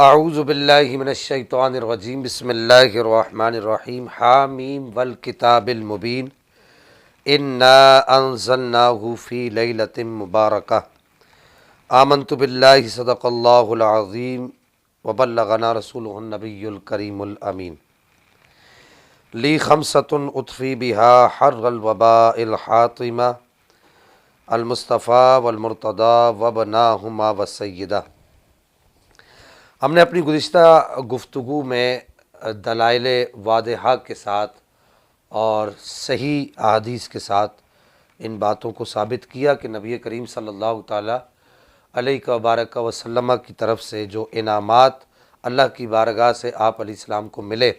اعوذ باللہ من الشیطان الرجیم بسم اللہ الرحمن الرحیم حامیم والکتاب المبین انا انزلناہ فی لیلۃ مبارکہ آمنت باللہ صدق اللہ العظیم وبلغنا رسولہ النبی الکریم الامین لی خمسۃ اطفی بہا حر الوباء الحاطمہ المصطفیٰ والمرتضیٰ وابناہما والسیدہ۔ ہم نے اپنی گزشتہ گفتگو میں دلائل واضحہ کے ساتھ اور صحیح احادیث کے ساتھ ان باتوں کو ثابت کیا کہ نبی کریم صلی اللہ تعالیٰ علیہ وبارک وسلم کی طرف سے جو انعامات اللہ کی بارگاہ سے آپ علیہ السلام کو ملے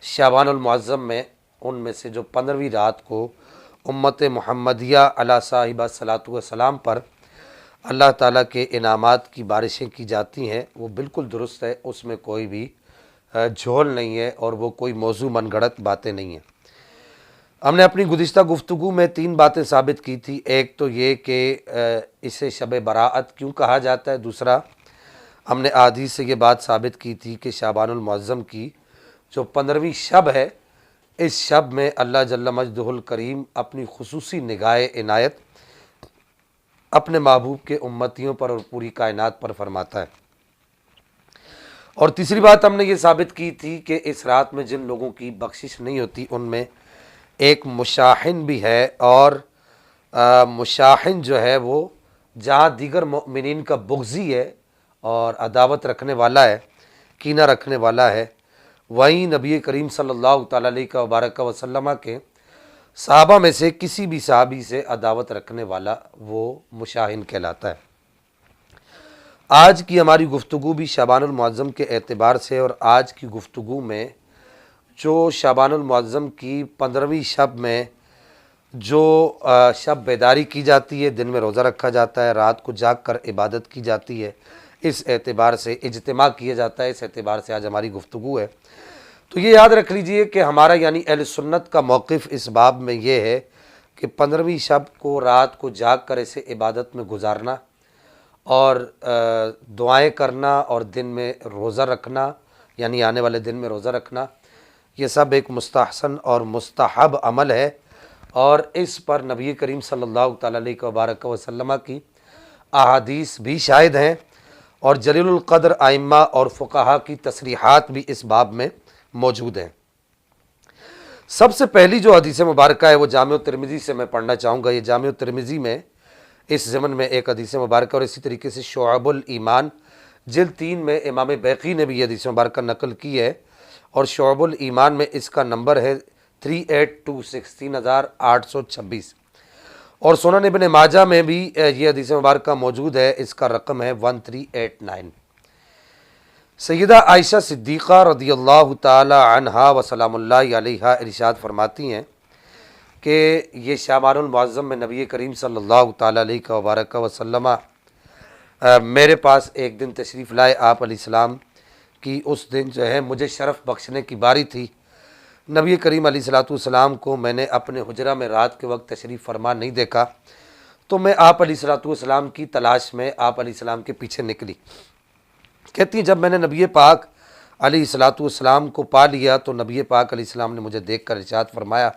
شعبان المعظم میں، ان میں سے جو 15ویں رات کو امت محمدیہ علی صاحبہ صلاۃ والسلام پر اللہ تعالیٰ کے انعامات کی بارشیں کی جاتی ہیں، وہ بالکل درست ہے، اس میں کوئی بھی جھول نہیں ہے اور وہ کوئی موضوع من گھڑت باتیں نہیں ہیں۔ ہم نے اپنی گزشتہ گفتگو میں 3 باتیں ثابت کی تھی۔ ایک تو یہ کہ اسے شب براءت کیوں کہا جاتا ہے، دوسرا ہم نے احادیث سے یہ بات ثابت کی تھی کہ شعبان المعظم کی جو 15ویں شب ہے، اس شب میں اللہ جل مجدہ الکریم اپنی خصوصی نگاہ عنایت اپنے محبوب کے امتیوں پر اور پوری کائنات پر فرماتا ہے۔ اور تیسری بات ہم نے یہ ثابت کی تھی کہ اس رات میں جن لوگوں کی بخشش نہیں ہوتی ان میں ایک مشاحن بھی ہے، اور مشاحن جو ہے وہ جہاں دیگر مؤمنین کا بغضی ہے اور عداوت رکھنے والا ہے، کینہ رکھنے والا ہے، وہیں نبی کریم صلی اللہ تعالیٰ علیہ وبارک وسلم کے صحابہ میں سے کسی بھی صحابی سے عداوت رکھنے والا وہ مشاحن کہلاتا ہے۔ آج کی ہماری گفتگو بھی شعبان المعظم کے اعتبار سے، اور آج کی گفتگو میں جو شعبان المعظم کی 15ویں شب میں جو شب بیداری کی جاتی ہے، دن میں روزہ رکھا جاتا ہے، رات کو جاگ کر عبادت کی جاتی ہے، اس اعتبار سے اجتماع کیا جاتا ہے، اس اعتبار سے آج ہماری گفتگو ہے۔ تو یہ یاد رکھ لیجئے کہ ہمارا یعنی اہل سنت کا موقف اس باب میں یہ ہے کہ 15ویں شب کو رات کو جاگ کر اسے عبادت میں گزارنا اور دعائیں کرنا اور دن میں روزہ رکھنا، یعنی آنے والے دن میں روزہ رکھنا، یہ سب ایک مستحسن اور مستحب عمل ہے، اور اس پر نبی کریم صلی اللہ تعالیٰ علیہ وبارک وسلم کی احادیث بھی شاہد ہیں، اور جلیل القدر ائمہ اور فقہا کی تصریحات بھی اس باب میں موجود ہیں۔ سب سے پہلی جو حدیث مبارکہ ہے وہ جامع ترمذی سے میں پڑھنا چاہوں گا۔ یہ جامع ترمذی میں اس ضمن میں ایک حدیث مبارکہ، اور اسی طریقے سے شعب الایمان جلد 3 میں امام بیہقی نے بھی یہ حدیث مبارکہ نقل کی ہے، اور شعب الایمان میں اس کا نمبر ہے 3826 3826، اور سنن ابن ماجہ میں بھی یہ حدیث مبارکہ موجود ہے، اس کا رقم ہے 1389۔ سیدہ عائشہ صدیقہ رضی اللہ تعالی عنہا وسلام اللہ علیہا ارشاد فرماتی ہیں کہ یہ شعبان المعظم میں نبی کریم صلی اللہ تعالی علیہ وبارک وسلم میرے پاس ایک دن تشریف لائے۔ آپ علیہ السلام کی اس دن جو ہے مجھے شرف بخشنے کی باری تھی۔ نبی کریم علیہ الصلوۃ والسلام کو میں نے اپنے حجرہ میں رات کے وقت تشریف فرما نہیں دیکھا، تو میں آپ علیہ الصلوۃ والسلام کی تلاش میں آپ علیہ السلام کے پیچھے نکلی۔ کہتی ہیں جب میں نے نبی پاک علیہ الصلوۃ والسلام کو پا لیا تو نبی پاک علیہ السلام نے مجھے دیکھ کر ارشاد فرمایا،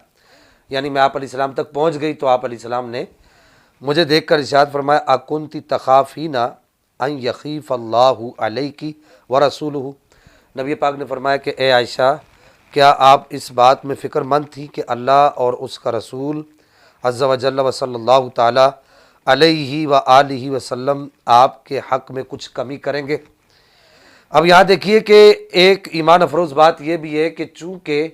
یعنی میں آپ علیہ السلام تک پہنچ گئی تو آپ علیہ السلام نے مجھے دیکھ کر ارشاد فرمایا، اکنت تخافین ان یخیف اللہ علیک ورسولہ۔ نبی پاک نے فرمایا کہ اے عائشہ، کیا آپ اس بات میں فکر مند تھی کہ اللہ اور اس کا رسول عز و جل و صلی اللہ تعالی علیہ وآلہ وسلم آپ کے حق میں کچھ کمی کریں گے؟ اب یہاں دیکھیے کہ ایک ایمان افروز بات یہ بھی ہے کہ چونکہ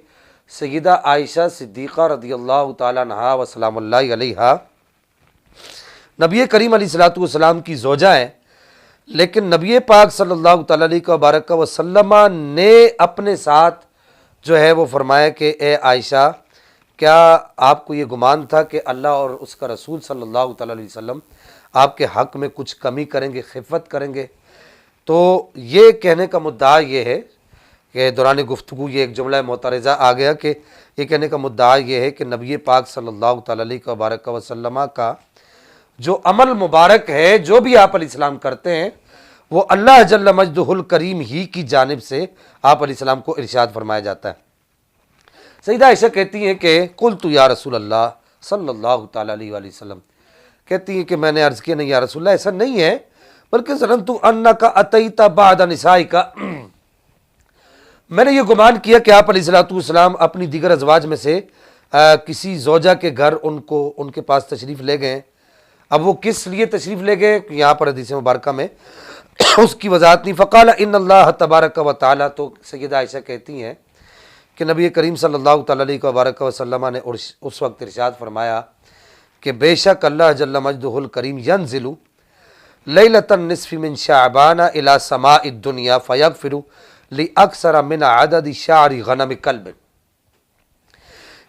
سیدہ عائشہ صدیقہ رضی اللہ تعالیٰ عنہا وسلام اللہ علیہا نبی کریم علیہ الصلوۃ والسلام کی زوجہ ہیں، لیکن نبی پاک صلی اللہ تعالیٰ علیہ وبارک وسلم نے اپنے ساتھ جو ہے وہ فرمایا کہ اے عائشہ، کیا آپ کو یہ گمان تھا کہ اللہ اور اس کا رسول صلی اللہ تعالیٰ علیہ وسلم آپ کے حق میں کچھ کمی کریں گے، خفت کریں گے؟ تو یہ کہنے کا مدعا یہ ہے کہ دوران گفتگو یہ ایک جملہ معترضہ آ گیا کہ یہ کہنے کا مدعا یہ ہے کہ نبی پاک صلی اللہ تعالیٰ علیہ وبارک وسلم کا جو عمل مبارک ہے، جو بھی آپ علیہ السلام کرتے ہیں، وہ اللہ جل مجدہ الکریم ہی کی جانب سے آپ علیہ السلام کو ارشاد فرمایا جاتا ہے۔ سیدہ عائشہ کہتی ہیں کہ قلت یا رسول اللہ صلی اللہ تعالیٰ علیہ وآلہ وسلم، کہتی ہیں کہ میں نے عرض کیا نہیں یا رسول اللہ، ایسا نہیں ہے، بلکہ ظننت انک اتیت بعد نسائک، میں نے یہ گمان کیا کہ آپ علیہ السلام اپنی دیگر ازواج میں سے کسی زوجہ کے گھر ان کے پاس تشریف لے گئے۔ اب وہ کس لیے تشریف لے گئے یہاں پر حدیث مبارکہ میں اس کی وضاحت نہیں۔ فقال ان اللہ تبارک و تعالی، تو سیدہ عائشہ کہتی ہیں کہ نبی کریم صلی اللہ تعالیٰ علیہ وبارک وسلم نے اس وقت ارشاد فرمایا کہ بے شک اللہ جل مجدہ الکریم ینزل لیلۃ النصف من شعبان الی سماء الدنیا فیغفر لاکثر من عدد شعر غنم کلب،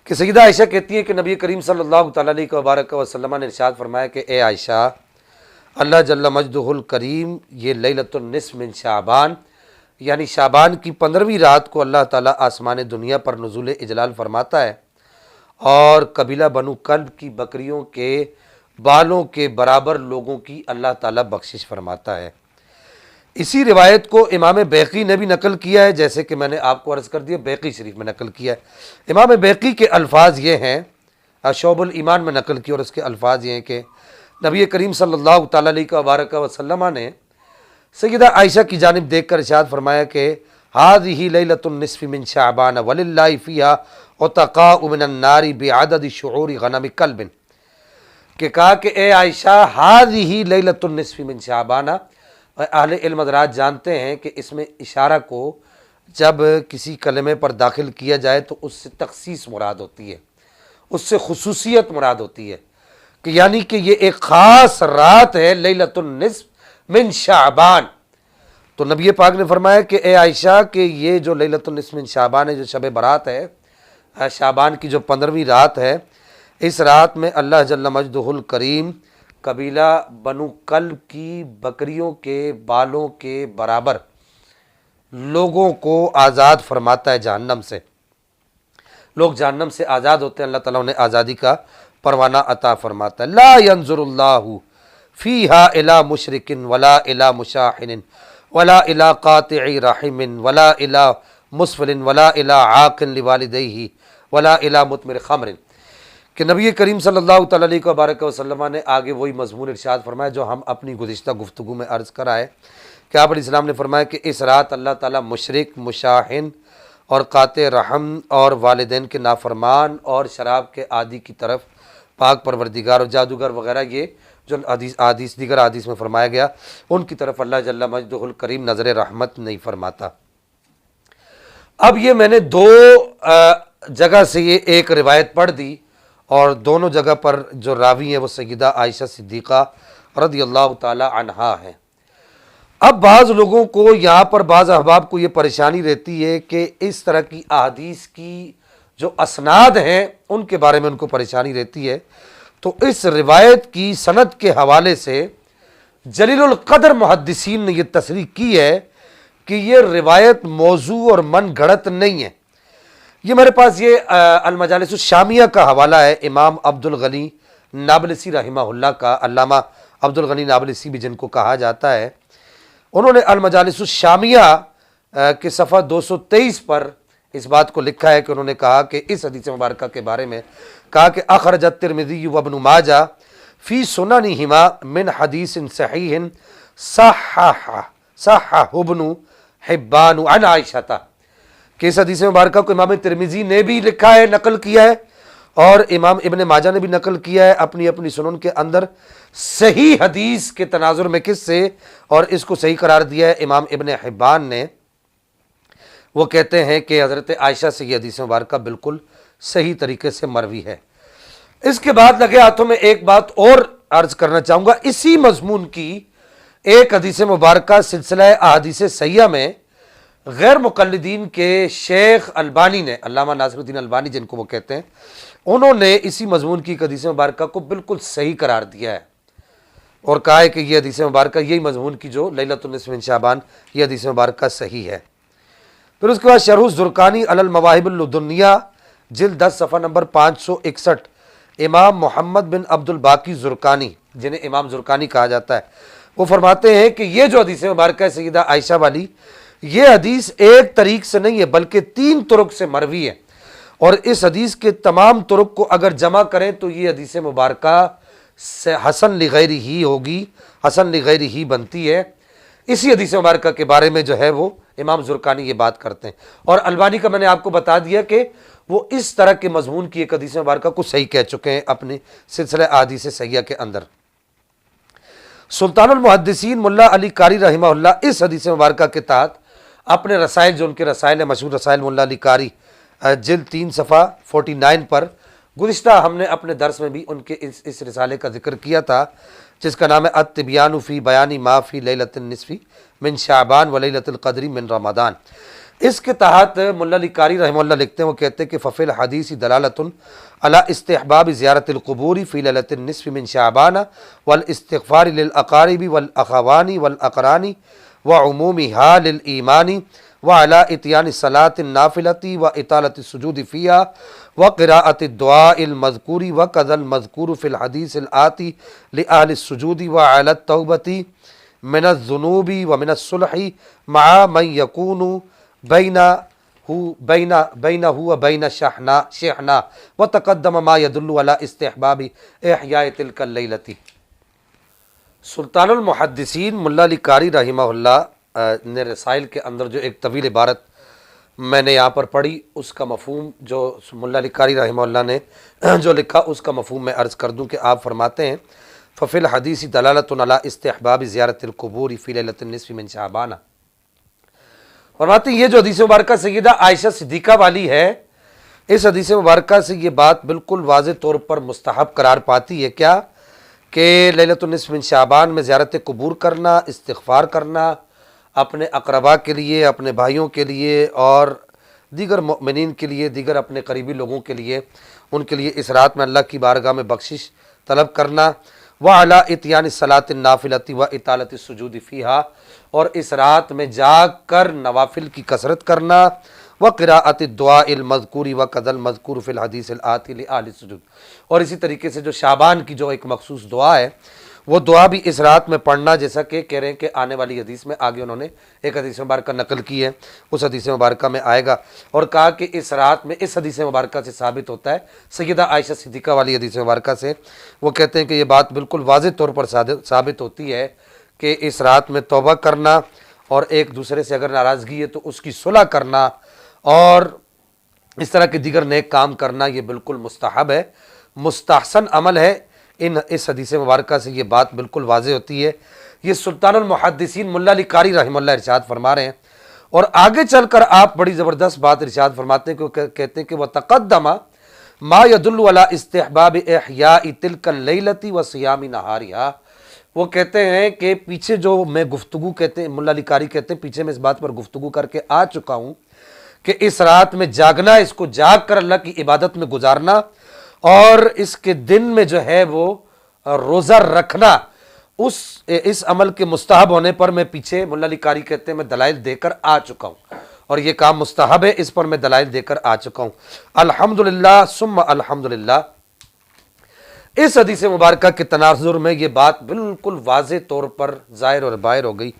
کہ سیدہ عائشہ کہتی ہیں کہ نبی کریم صلی اللہ تعالیٰ علیہ وبارک وسلم نے ارشاد فرمایا کہ اے عائشہ، اللہ جل مجدہ الکریم یہ لیلۃ النصف من شعبان، یعنی شعبان کی 15ویں رات کو اللہ تعالیٰ آسمان دنیا پر نزول اجلال فرماتا ہے، اور قبیلہ بنو کلب کی بکریوں کے بالوں کے برابر لوگوں کی اللہ تعالیٰ بخشش فرماتا ہے۔ اسی روایت کو امام بیہقی نے بھی نقل کیا ہے، جیسے کہ میں نے آپ کو عرض کر دیا بیہقی شریف میں نقل کیا ہے۔ امام بیہقی کے الفاظ یہ ہیں، شعب الایمان میں نقل کیا، اور اس کے الفاظ یہ ہیں کہ نبی کریم صلی اللہ تعالیٰ علیہ وبارک وسلم نے سیدہ عائشہ کی جانب دیکھ کر ارشاد فرمایا کہ هذه لیلۃ النصف من شعبان وللہ فیها عتقاء من النار بعدد شعور غنم کلب، کہ کہا کہ اے عائشہ هذه لیلۃ النصف من شعبان، اہل علم حضرات جانتے ہیں کہ اس میں اشارہ کو جب کسی کلمے پر داخل کیا جائے تو اس سے تخصیص مراد ہوتی ہے، اس سے خصوصیت مراد ہوتی ہے، کہ یعنی کہ یہ ایک خاص رات ہے لیلۃ النصف من شعبان۔ تو نبی پاک نے فرمایا کہ اے عائشہ کہ یہ جو لیلۃ النصف من شعبان ہے، جو شب برات ہے، شعبان کی جو 15ویں رات ہے، اس رات میں اللہ جل مجدہ الکریم قبیلہ بنو کلب کی بکریوں کے بالوں کے برابر لوگوں کو آزاد فرماتا ہے جہنم سے۔ لوگ جہنم سے آزاد ہوتے ہیں، اللہ تعالیٰ انہیں آزادی کا پروانہ عطا فرماتا ہے۔ لا ينظر اللہ فیہا الی مشرک ولا الی مشاحن ولا الی قاطع رحم ولا الی مسفل ولا الی عاق لوالدیہ ولا الی متمر خمر، کہ نبی کریم صلی اللہ تعالیٰ علیہ وبارک وسلم نے آگے وہی مضمون ارشاد فرمایا جو ہم اپنی گزشتہ گفتگو میں عرض کر آئے، کہ آپ علیہ السلام نے فرمایا کہ اس رات اللہ تعالیٰ مشرک، مشاحن اور قاطع رحم اور والدین کے نافرمان اور شراب کے عادی کی طرف پاک پروردگار اور جادوگر وغیرہ، یہ جو دیگر حدیث میں فرمایا گیا، ان کی طرف اللہ جل مجدہ الکریم نظر رحمت نہیں فرماتا۔ اب یہ میں نے دو جگہ سے یہ ایک روایت پڑھ دی، اور دونوں جگہ پر جو راوی ہیں وہ سیدہ عائشہ صدیقہ رضی اللہ تعالی عنہا ہیں۔ اب بعض لوگوں کو یہاں پر، بعض احباب کو یہ پریشانی رہتی ہے کہ اس طرح کی احادیث کی جو اسناد ہیں ان کے بارے میں ان کو پریشانی رہتی ہے، تو اس روایت کی سند کے حوالے سے جلیل القدر محدثین نے یہ تصریح کی ہے کہ یہ روایت موضوع اور من گھڑت نہیں ہے۔ یہ میرے پاس یہ المجالس الشامیہ کا حوالہ ہے، امام عبد الغنی نابلسی رحمہ اللہ کا، علامہ عبد الغنی نابلسی بھی جن کو کہا جاتا ہے، انہوں نے المجالس الشامیہ کے صفحہ 223 پر اس بات کو لکھا ہے کہ انہوں نے کہا کہ اس حدیث مبارکہ کے بارے میں کہا کہ اخرجت ترمذی و ابن ماجہ فی سننہما من حدیث صحیح صححہ ابن حبان عن عائشہ، کہ اس حدیث مبارکہ کو امام ترمذی نے بھی لکھا ہے، نقل کیا ہے، اور امام ابن ماجہ نے بھی نقل کیا ہے اپنی اپنی سنن کے اندر، صحیح حدیث کے تناظر میں کس سے، اور اس کو صحیح قرار دیا ہے امام ابن حبان نے۔ وہ کہتے ہیں کہ حضرت عائشہ سے یہ حدیث مبارکہ بالکل صحیح طریقے سے مروی ہے۔ اس کے بعد لگے ہاتھوں میں ایک بات اور عرض کرنا چاہوں گا، اسی مضمون کی ایک حدیث مبارکہ سلسلہ احادیث صحیحہ میں غیر مقلدین کے شیخ البانی نے، علامہ ناصر الدین البانی جن کو وہ کہتے ہیں، انہوں نے اسی مضمون کی حدیث مبارکہ کو بالکل صحیح قرار دیا ہے، اور کہا ہے کہ یہ حدیث مبارکہ یہی مضمون کی جو لیلۃ النصف من شعبان، یہ حدیث مبارکہ صحیح ہے۔ پھر اس کے بعد شرح الزرقانی علی المواہب اللدنیہ جلد 10 صفحہ نمبر 561، امام محمد بن عبد الباقی زرقانی، جنہیں امام زرقانی کہا جاتا ہے، وہ فرماتے ہیں کہ یہ جو حدیث مبارکہ ہے سیدہ عائشہ والی، یہ حدیث ایک طریق سے نہیں ہے بلکہ 3 طرق سے مروی ہے، اور اس حدیث کے تمام طرق کو اگر جمع کریں تو یہ حدیث مبارکہ سے حسن لغیر ہی ہوگی، حسن لغیر ہی بنتی ہے۔ اسی حدیث مبارکہ کے بارے میں جو ہے وہ امام زرقانی یہ بات کرتے ہیں، اور البانی کا میں نے آپ کو بتا دیا کہ وہ اس طرح کے مضمون کی ایک حدیث مبارکہ کو صحیح کہہ چکے ہیں اپنے سلسلہ احادیث صحیحہ کے اندر۔ سلطان المحدثین ملا علی قاری رحمہ اللہ اس حدیث مبارکہ کے تحت اپنے رسائل، جو ان کے رسائل ہیں مشہور رسائل ملا علی قاری، جلد 3 صفحہ 49 پر، گزشتہ ہم نے اپنے درس میں بھی ان کے اس رسالے کا ذکر کیا تھا جس کا نام ہے التبیان فی بیان ما فی لیلۃ النصف من شعبان و لیلۃ القدر من رمضان۔ اس کے تحت ملا علی قاری رحمہ اللہ لکھتے ہیں، وہ کہتے ہیں کہ ففی الحدیث دلالۃ علی استحباب زیارت القبور فی لیلۃ النصف من شعبان والاستغفار للاقارب والاخوان والاقران وعمومها للایمان وعلى اتيان الصلاة النافلة واطالة السجود فيها وقراءة الدعاء المذكور وكذا المذكور في الحديث الآتي لأهل السجود وعلى التوبة من الذنوب ومن الصلح مع من يكون بينه وبين شحناء وتقدم ما يدل على استحباب إحياء تلك الليلة۔ سلطان المحدثین ملا علی قاری رحمہ اللہ نے رسائل کے اندر جو ایک طویل عبارت میں نے یہاں پر پڑھی، اس کا مفہوم جو ملا علی قاری رحمہ اللہ نے جو لکھا اس کا مفہوم میں عرض کر دوں کہ آپ فرماتے ہیں ففی الحدیث دلالۃ علی استحباب زیارت القبور فی لیلۃ النصف من شعبان۔ فرماتے ہیں یہ جو حدیث مبارکہ سیدہ عائشہ صدیقہ والی ہے، اس حدیث مبارکہ سے یہ بات بالکل واضح طور پر مستحب قرار پاتی ہے، کیا کہ لیلۃ النصف من شعبان میں زیارت قبور کرنا، استغفار کرنا اپنے اقربا کے لیے، اپنے بھائیوں کے لیے اور دیگر مؤمنین کے لیے، دیگر اپنے قریبی لوگوں کے لیے، ان کے لیے اس رات میں اللہ کی بارگاہ میں بخشش طلب کرنا، وعلی اتیان الصلاۃ النافلۃ واطالۃ السجود فیہا، اور اس رات میں جاگ کر نوافل کی کثرت کرنا، وقراءۃ الدعاء المذکور وکذا المذکور فی الحدیث الآتی لأہل السجود، اور اسی طریقے سے جو شعبان کی جو ایک مخصوص دعا ہے وہ دعا بھی اس رات میں پڑھنا، جیسا کہ کہہ رہے ہیں کہ آنے والی حدیث میں آگے انہوں نے ایک حدیث مبارکہ نقل کی ہے، اس حدیث مبارکہ میں آئے گا، اور کہا کہ اس رات میں اس حدیث مبارکہ سے ثابت ہوتا ہے، سیدہ عائشہ صدیقہ والی حدیث مبارکہ سے وہ کہتے ہیں کہ یہ بات بالکل واضح طور پر ثابت ہوتی ہے کہ اس رات میں توبہ کرنا، اور ایک دوسرے سے اگر ناراضگی ہے تو اس کی صلح کرنا، اور اس طرح کے دیگر نیک کام کرنا، یہ بالکل مستحب ہے، مستحسن عمل ہے۔ اس حدیث مبارکہ سے یہ بات بالکل واضح ہوتی ہے۔ یہ سلطان المحدثین ملا علی قاری رحمہ اللہ ارشاد فرما رہے ہیں، اور آگے چل کر آپ بڑی زبردست بات ارشاد فرماتے ہیں کہ کہتے ہیں کہ وَتَقَدَّمَ مَا يَدُلُّ عَلَىٰ اسْتِحْبَابِ إِحْيَاءِ تِلْكَ اللَّيْلَةِ وَصِيَامِ نَهَارِهَا۔ وہ کہتے ہیں کہ پیچھے جو میں گفتگو کہتے ہیں، ملا علی قاری کہتے ہیں پیچھے میں اس بات پر گفتگو کر کے آ چکا ہوں کہ اس رات میں جاگنا، اس کو جاگ کر اللہ کی عبادت میں گزارنا، اور اس کے دن میں جو ہے وہ روزہ رکھنا، اس عمل کے مستحب ہونے پر میں پیچھے ملا علی قاری کہتے ہیں میں دلائل دے کر آ چکا ہوں، اور یہ کام مستحب ہے، اس پر میں دلائل دے کر آ چکا ہوں۔ الحمدللہ ثم الحمدللہ۔ اس حدیث مبارکہ کے تناظر میں یہ بات بالکل واضح طور پر ظاہر اور باہر ہو گئی،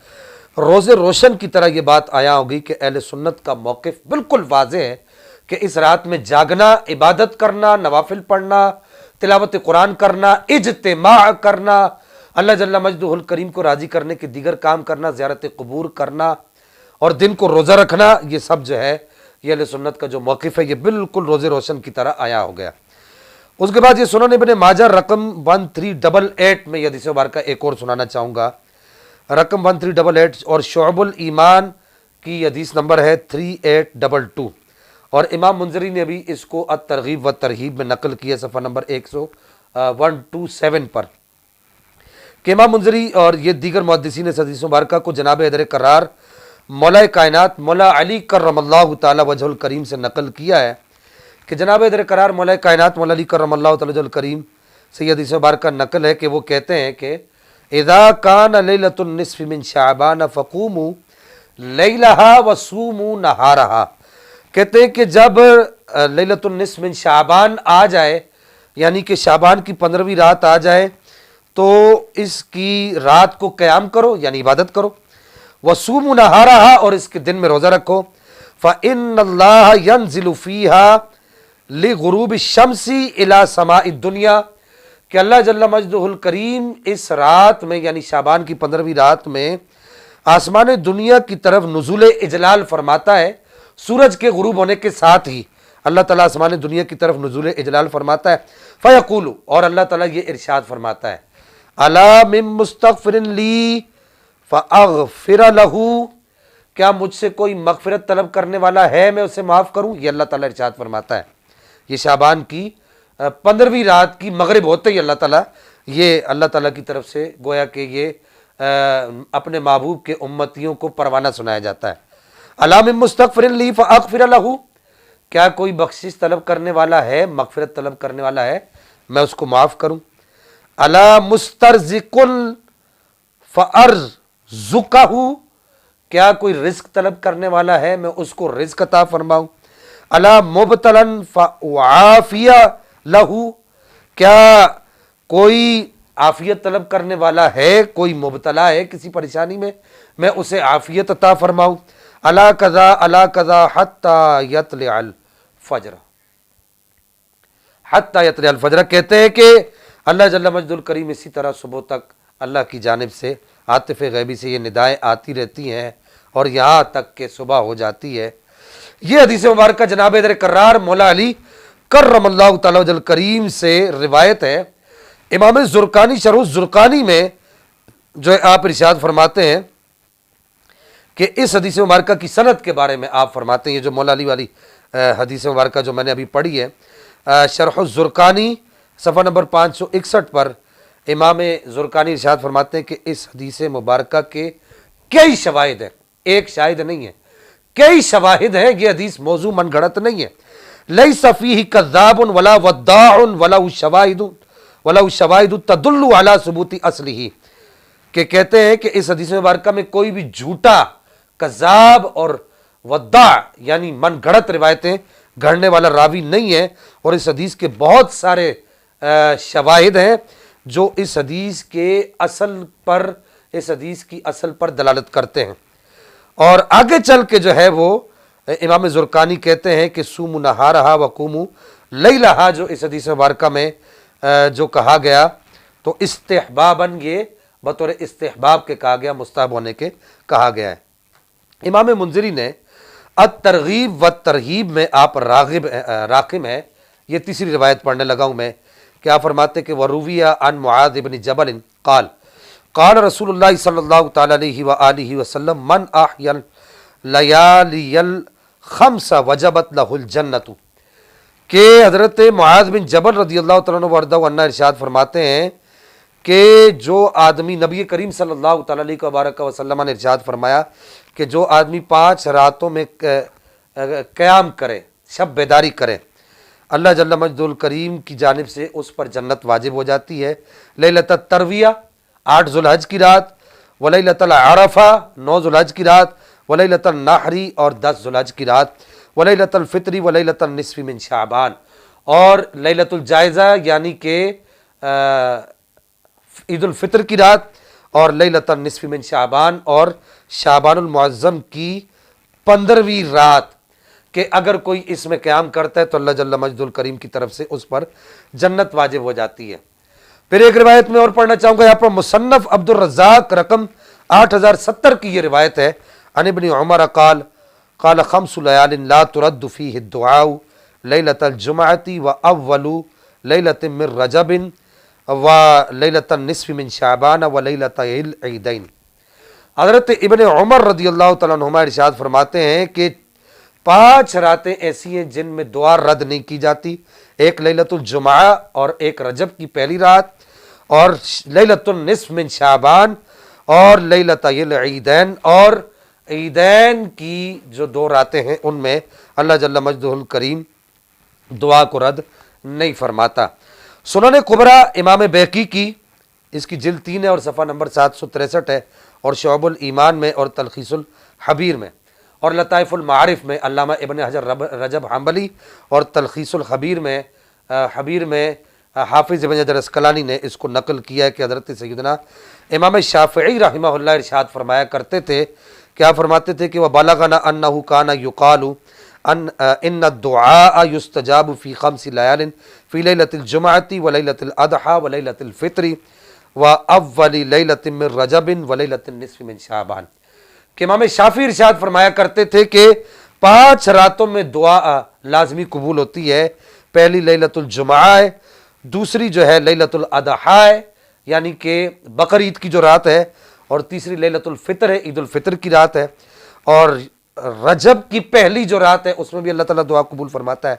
روز روشن کی طرح یہ بات آیا ہوگی کہ اہل سنت کا موقف بالکل واضح ہے کہ اس رات میں جاگنا، عبادت کرنا، نوافل پڑھنا، تلاوت قرآن کرنا، اجتماع کرنا، اللہ جل مجدہ الکریم کو راضی کرنے کے دیگر کام کرنا، زیارت قبور کرنا، اور دن کو روزہ رکھنا، یہ سب جو ہے یہ اہل سنت کا جو موقف ہے یہ بالکل روز روشن کی طرح آیا ہو گیا۔ اس کے بعد یہ سنن ابن ماجہ رقم 1388 میں یہ حدیث مبارکہ ایک اور سنانا چاہوں گا، رقم 1388، اور شعب الایمان کی حدیث نمبر ہے 3822، اور امام منذری نے بھی اس کو الترغیب و ترہیب میں نقل کیا صفحہ نمبر 127 پر، کہ امام منذری اور یہ دیگر محدثین اس حدیث مبارکہ کو جناب حیدر کرار مولا کائنات مولا علی کرم اللہ تعالی وجہ الکریم سے نقل کیا ہے کہ جناب حیدر کرار مولا کائنات مولا علی کرم اللہ تعالی وجہ الکریم سے یہ حدیث مبارکہ نقل ہے کہ وہ کہتے ہیں کہ اذا کان لیلۃ النصف من شعبان فقوموا لیلہا وصوموا نہارہا۔ کہتے ہیں کہ جب لیلۃ النصف من شعبان آ جائے، یعنی کہ شعبان کی 15ویں رات آ جائے، تو اس کی رات کو قیام کرو یعنی عبادت کرو، وصوموا نہارہا اور اس کے دن میں روزہ رکھو، فإن اللہ ينزل فیہا لغروب الشمس الی سماء الدنیا، کہ اللہ جل مجدہ الکریم اس رات میں یعنی شعبان کی 15ویں رات میں آسمان دنیا کی طرف نزول اجلال فرماتا ہے، سورج کے غروب ہونے کے ساتھ ہی اللہ تعالیٰ آسمان دنیا کی طرف نزول اجلال فرماتا ہے، فیقول، اور اللہ تعالیٰ یہ ارشاد فرماتا ہے، الا من مستغفر لی فاغفر لہ، کیا مجھ سے کوئی مغفرت طلب کرنے والا ہے میں اسے معاف کروں، یہ اللہ تعالیٰ ارشاد فرماتا ہے۔ یہ شعبان کی 15ویں رات کی مغرب ہوتے ہی اللہ تعالیٰ کی طرف سے گویا کہ یہ اپنے محبوب کے امتیوں کو پروانہ سنایا جاتا ہے۔ الا من مستغفر لی فاغفر لہ، کیا کوئی بخشش طلب کرنے والا ہے، مغفرت طلب کرنے والا ہے میں اس کو معاف کروں۔ الا مسترزق فارزقہ، کیا کوئی رزق طلب کرنے والا ہے میں اس کو رزق عطا فرماؤں۔ الا مبتلا فاعافی لہ، کیا کوئی عافیت طلب کرنے والا ہے، کوئی مبتلا ہے کسی پریشانی میں اسے عافیت عطا فرماؤں۔ الا کذا حتی یطلع الفجر، حتی یطلع الفجر، کہتے ہیں کہ اللہ جل مجدہ الکریم اسی طرح صبح تک اللہ کی جانب سے عاطف غیبی سے یہ ندائیں آتی رہتی ہیں اور یہاں تک کہ صبح ہو جاتی ہے۔ یہ حدیث مبارکہ جناب در کرار مولا علی کرم اللہ تعالی وجہ کریم سے روایت ہے۔ امام زرقانی شرح الزرقانی میں جو آپ ارشاد فرماتے ہیں کہ اس حدیث مبارکہ کی سند کے بارے میں آپ فرماتے ہیں، یہ جو مولا علی والی حدیث مبارکہ جو میں نے ابھی پڑھی ہے، شرح الزرقانی صفحہ نمبر 561 پر امام زرقانی ارشاد فرماتے ہیں کہ اس حدیث مبارکہ کے کئی شواہد ہیں، ایک شاہد نہیں ہے، کئی شواہد ہیں، یہ حدیث موضوع من گھڑت نہیں ہے۔ لیس فیہ کذاب ولا وداع ولو شواہد تدل علی ثبوت اصلہ، کہ کہتے ہیں کہ اس حدیث مبارکہ میں کوئی بھی جھوٹا، کذاب اور وداع یعنی من گھڑت روایتیں گھڑنے والا راوی نہیں ہے، اور اس حدیث کے بہت سارے شواہد ہیں جو اس حدیث کی اصل پر دلالت کرتے ہیں۔ اور آگے چل کے جو ہے وہ امام زرقانی کہتے ہیں کہ سوموا نہارہا وقوموا لیلہا، جو اس حدیث مبارکہ میں جو کہا گیا تو استحباباً، یہ بطور استحباب کے کہا گیا، مستحب ہونے کے کہا گیا ہے۔ امام منذری نے الترغیب و ترہیب میں آپ راغب ہے، یہ تیسری روایت پڑھنے لگا ہوں میں، کیا فرماتے کہ وروی عن معاذ بن جبل قال قال رسول اللہ صلی اللہ تعالی علیہ وآلہ وسلم من احیا لیالی الخمس وجبت لہ الجنت، کہ حضرت معاذ بن جبل رضی اللہ تعالیٰ عنہ وارضہ عنہ ارشاد فرماتے ہیں کہ جو آدمی، نبی کریم صلی اللہ تعالیٰ علیہ وسلم نے ارشاد فرمایا کہ جو آدمی 5 راتوں میں قیام کرے، شب بیداری کرے، اللہ جل مجدہ الکریم کی جانب سے اس پر جنت واجب ہو جاتی ہے۔ لیلۃ الترویہ 8 ذوالحج کی رات، ولیلۃ العرفہ 9 ذوالحج کی رات، ولیلۃ النحری اور 10 ذوالحج کی رات، ولیلۃ الفطر ولیلۃ النصف من شعبان، اور لیلۃ الجائزہ یعنی کہ عید الفطر کی رات، اور لیلۃ النصف من شعبان اور شعبان المعظم کی 15ویں رات، کہ اگر کوئی اس میں قیام کرتا ہے تو اللہ جل مجدہ الکریم کی طرف سے اس پر جنت واجب ہو جاتی ہے۔ پھر ایک روایت میں اور پڑھنا چاہوں گا، یہاں پر مصنف عبد الرزاق رقم 8070 کی یہ روایت ہے، عن ابن عمر قال قال 5 لیال لا ترد فیہ الدعاء لیلۃ الجمعۃ واول لیلۃ من رجب ولیلۃ النصف من شعبان ولیلۃ العیدین۔ حضرت ابن عمر رضی اللہ تعالیٰ عنہما ارشاد فرماتے ہیں کہ 5 راتیں ایسی ہیں جن میں دعا رد نہیں کی جاتی، ایک لیلۃ الجمعہ اور ایک رجب کی پہلی رات، اور لیلۃ النصف من شعبان اور لیلۃ العیدین، اور عیدین کی جو 2 راتیں ہیں ان میں اللہ جل مجدہ الکریم دعا کو رد نہیں فرماتا۔ سنن کبریٰ امام بیہقی کی، اس کی جلد 3 ہے اور صفحہ نمبر 763 ہے، اور شعب الایمان میں اور تلخیص الحبیر میں، اور لطائف المعارف میں علامہ ابن حجر رجب حنبلی، اور تلخیص الحبیر میں حافظ ابن حجر اسقلانی نے اس کو نقل کیا ہے کہ حضرت سیدنا امام شافعی رحمہ اللہ ارشاد فرمایا کرتے تھے، کیا فرماتے تھے کہ وَبَلَغَنَا أَنَّهُ كَانَ يُقَالُ إِنَّ الدُّعَاءَ يُسْتَجَابُ فِي 5 لَيَالٍ فِي لَيْلَةِ الْجُمْعَةِ وَلَيْلَةِ الْأَضْحَى وَلَيْلَةِ الْفِطْرِ وَأَوَّلِ لَيْلَةٍ مِّن رَجَبٍ وَلَيْلَةِ النِّصْفِ مِن شَعْبَانَ کہ امام شافعی ارشاد فرمایا کرتے تھے کہ 5 راتوں میں دعا لازمی قبول ہوتی ہے۔ پہلی لیلۃ الجمعہ ہے، دوسری جو ہے لیلۃ الاضحیٰ ہے یعنی کہ بقر عید کی جو رات ہے، اور تیسری لیلۃ الفطر ہے، عید الفطر کی رات ہے، اور رجب کی پہلی جو رات ہے اس میں بھی اللہ تعالیٰ دعا قبول فرماتا ہے،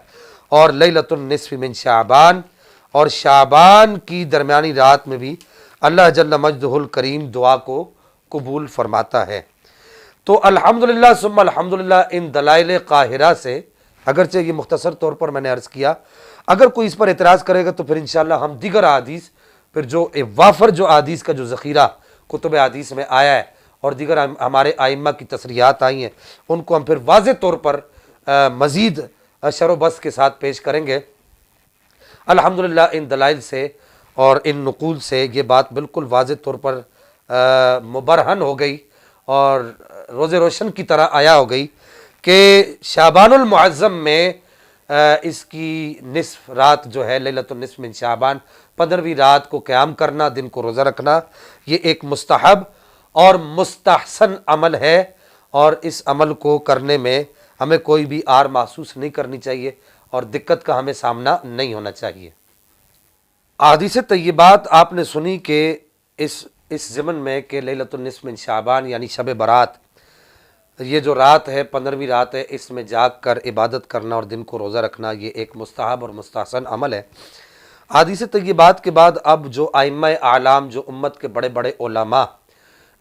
اور لیلۃ النصف من شعبان، اور شعبان کی درمیانی رات میں بھی اللہ جل مجدہ الکریم دعا کو قبول فرماتا ہے۔ تو الحمدللہ ثم الحمدللہ ان دلائل قاہرہ سے، اگرچہ یہ مختصر طور پر میں نے عرض کیا، اگر کوئی اس پر اعتراض کرے گا تو پھر انشاءاللہ ہم دیگر احادیث، پھر جو وافر جو احادیث کا جو ذخیرہ کتب احادیث میں آیا ہے اور دیگر ہمارے ائمہ کی تصریحات آئی ہیں، ان کو ہم پھر واضح طور پر مزید شرح و بسط کے ساتھ پیش کریں گے۔ الحمدللہ ان دلائل سے اور ان نقول سے یہ بات بالکل واضح طور پر مبرہن ہو گئی اور روز روشن کی طرح آیا ہو گئی کہ شعبان المعظم میں اس کی نصف رات جو ہے لیلۃ النصف من شعبان، 15ویں رات کو قیام کرنا، دن کو روزہ رکھنا، یہ ایک مستحب اور مستحسن عمل ہے، اور اس عمل کو کرنے میں ہمیں کوئی بھی آر محسوس نہیں کرنی چاہیے اور دقت کا ہمیں سامنا نہیں ہونا چاہیے۔ احادیث طیبات آپ نے سنی کہ اس ضمن میں کہ لیلۃ النصف من شعبان یعنی شب برات، یہ جو رات ہے 15ویں رات ہے، اس میں جاگ کر عبادت کرنا اور دن کو روزہ رکھنا یہ ایک مستحب اور مستحسن عمل ہے۔ احادیث طیبات کے بعد اب جو ائمہ اعلام، جو امت کے بڑے بڑے علماء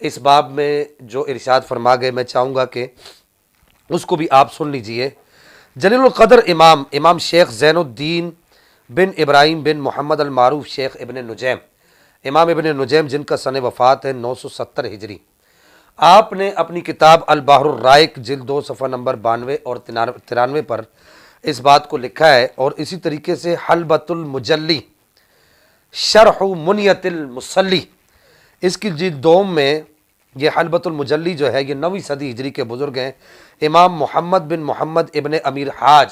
اس باب میں جو ارشاد فرما گئے، میں چاہوں گا کہ اس کو بھی آپ سن لیجئے۔ جلیل القدر امام شیخ زین الدین بن ابراہیم بن محمد المعروف شیخ ابن نجیم، امام ابن نجیم جن کا سن وفات ہے 970 ہجری، آپ نے اپنی کتاب البحر الرائق جلد 2 صفحہ نمبر 92 اور 93 پر اس بات کو لکھا ہے، اور اسی طریقے سے حلبۃ المجلی شرح منیت المصلی، اس کی جلد 2 میں یہ حلبۃ المجلی جو ہے یہ 9ویں صدی ہجری کے بزرگ ہیں امام محمد بن محمد ابن امیر حاج،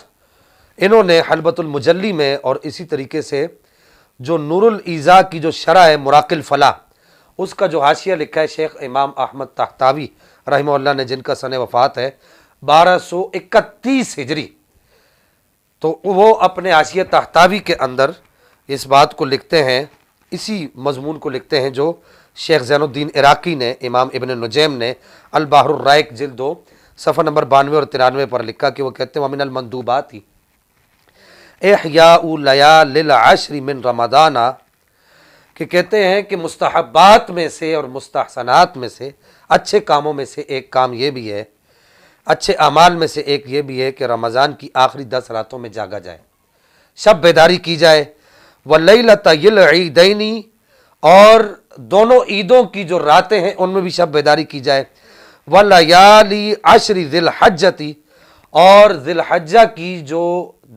انہوں نے حلبۃ المجلی میں، اور اسی طریقے سے جو نور الایضاح کی جو شرح ہے مراق الفلاح، اس کا جو حاشیہ لکھا ہے شیخ امام احمد طحطاوی رحمہ اللہ نے، جن کا سن وفات ہے 1231 ہجری، تو وہ اپنے حاشیہ طحطاوی کے اندر اس بات کو لکھتے ہیں، اسی مضمون کو لکھتے ہیں جو شیخ زین الدین عراقی نے امام ابن نجیم نے البحر الرائق جلد 2 صفحہ نمبر 92 اور 93 پر لکھا کہ وہ کہتے ہیں وَمِنَ الْمَنْدُوبَاتِ احیاء لیال العشر من رمضان، کہ کہتے ہیں کہ مستحبات میں سے اور مستحسنات میں سے، اچھے کاموں میں سے ایک کام یہ بھی ہے، اچھے اعمال میں سے ایک یہ بھی ہے کہ رمضان کی آخری 10 راتوں میں جاگا جائے، شب بیداری کی جائے، وَلَيْلَةَ الْعِيدَيْنِ، اور دونوں عیدوں کی جو راتیں ہیں ان میں بھی شب بیداری کی جائے، وَلَيَالِ عَشْرِ ذِي الْحَجَّةِ، اور ذی الحجہ کی جو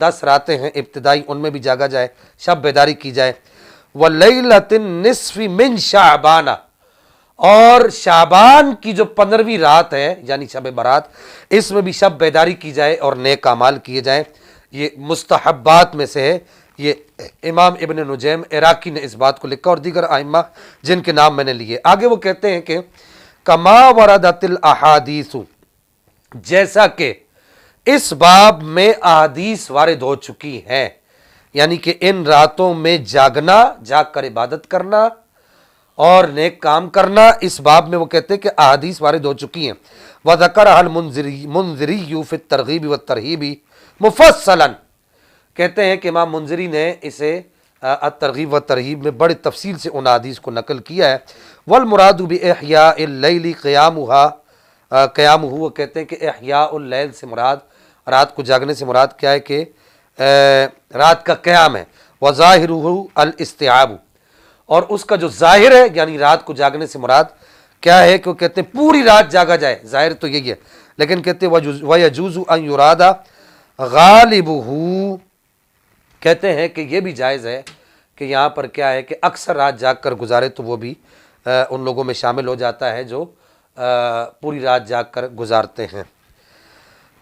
10 راتیں ہیں ابتدائی ان میں بھی جاگا جائے، شب بیداری کی جائے، وَلَيْلَةِ النِّصْفِ مِن شَعْبَانَ، اور شعبان کی جو 15ویں رات ہے یعنی شب برات، اس میں بھی شب بیداری کی جائے اور نیک اعمال کیے جائیں، یہ مستحبات میں سے ہے۔ یہ امام ابن نجیم عراقی نے اس بات کو لکھا اور دیگر ائمہ جن کے نام میں نے لیے۔ آگے وہ کہتے ہیں کہ کما وردت الاحادیث، جیسا کہ اس باب میں احادیث وارد ہو چکی ہیں، یعنی کہ ان راتوں میں جاگنا، جاگ کر عبادت کرنا اور نیک کام کرنا، اس باب میں وہ کہتے ہیں کہ احادیث وارد ہو چکی ہیں۔ وَذَكَرَهَا الْمُنذِرِيُّ فِي التَّرْغِيبِ وَالتَّرْهِيبِ مُفَصَّلًا، کہتے ہیں کہ امام منذری نے اسے الترغیب والترہیب میں بڑی تفصیل سے ان حدیث کو نقل کیا ہے۔ والمراد بإحیاء اللیل قیامہ، وہ کہتے ہیں کہ احیاء اللیل سے مراد، رات کو جاگنے سے مراد کیا ہے کہ رات کا قیام ہے، وظاہرہ الاستیعاب، اور اس کا جو ظاہر ہے یعنی رات کو جاگنے سے مراد کیا ہے کہ وہ کہتے ہیں پوری رات جاگا جائے، ظاہر تو یہی ہے، لیکن کہتے ہیں وَيَجُوزُ أَن يُرَادَ غَالِبُهُ، کہتے ہیں کہ یہ بھی جائز ہے کہ یہاں پر کیا ہے کہ اکثر رات جاگ کر گزارے تو وہ بھی ان لوگوں میں شامل ہو جاتا ہے جو پوری رات جاگ کر گزارتے ہیں۔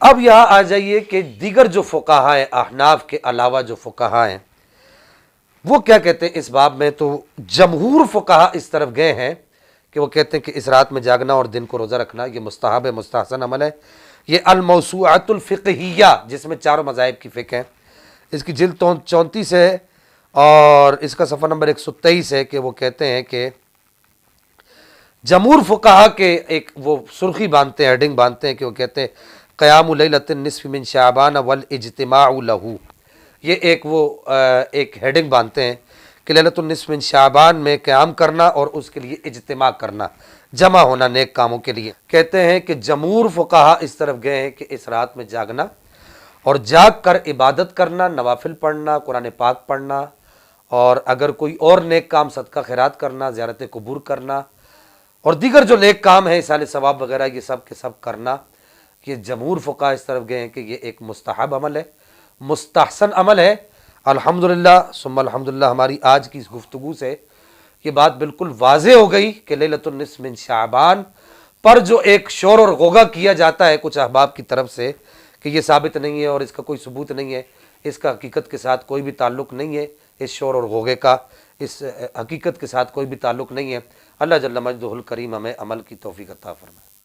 اب یہاں آ جائیے کہ دیگر جو فقہاء ہیں، احناف کے علاوہ جو فقہاء ہیں وہ کیا کہتے ہیں اس باب میں۔ تو جمہور فقہاء اس طرف گئے ہیں کہ وہ کہتے ہیں کہ اس رات میں جاگنا اور دن کو روزہ رکھنا یہ مستحب ہے، مستحسن عمل ہے۔ یہ الموسوعۃ الفقہیہ جس میں چاروں مذاہب کی فقہ ہے، اس کی جلد 34 ہے اور اس کا صفحہ نمبر 123 ہے کہ وہ کہتے ہیں کہ جمہور فقہاء کے ایک وہ سرخی باندھتے ہیں، ہیڈنگ باندھتے ہیں کہ وہ کہتے ہیں قیام لیلۃ النصف من شعبان والاجتماع لہ، یہ ایک ہیڈنگ باندھتے ہیں کہ لیلۃ النصف من شعبان میں قیام کرنا اور اس کے لیے اجتماع کرنا، جمع ہونا نیک کاموں کے لیے۔ کہتے ہیں کہ جمہور فقہاء اس طرف گئے ہیں کہ اس رات میں جاگنا اور جاگ کر عبادت کرنا، نوافل پڑھنا، قرآن پاک پڑھنا، اور اگر کوئی اور نیک کام صدقہ خیرات کرنا، زیارت قبور کرنا اور دیگر جو نیک کام ہیں ایصال ثواب وغیرہ، یہ سب کے سب کرنا، یہ جمہور فقہاء اس طرف گئے ہیں کہ یہ ایک مستحب عمل ہے، مستحسن عمل ہے۔ الحمدللہ ثم الحمدللہ ہماری آج کی اس گفتگو سے یہ بات بالکل واضح ہو گئی کہ لیلۃ النصف من شعبان پر جو ایک شور اور غوغا کیا جاتا ہے کچھ احباب کی طرف سے کہ یہ ثابت نہیں ہے اور اس کا کوئی ثبوت نہیں ہے، اس کا حقیقت کے ساتھ کوئی بھی تعلق نہیں ہے، اس شور اور غوغے کا اس حقیقت کے ساتھ کوئی بھی تعلق نہیں ہے۔ اللہ جل مجدہ الکریم ہمیں عمل کی توفیق عطا فرمائے۔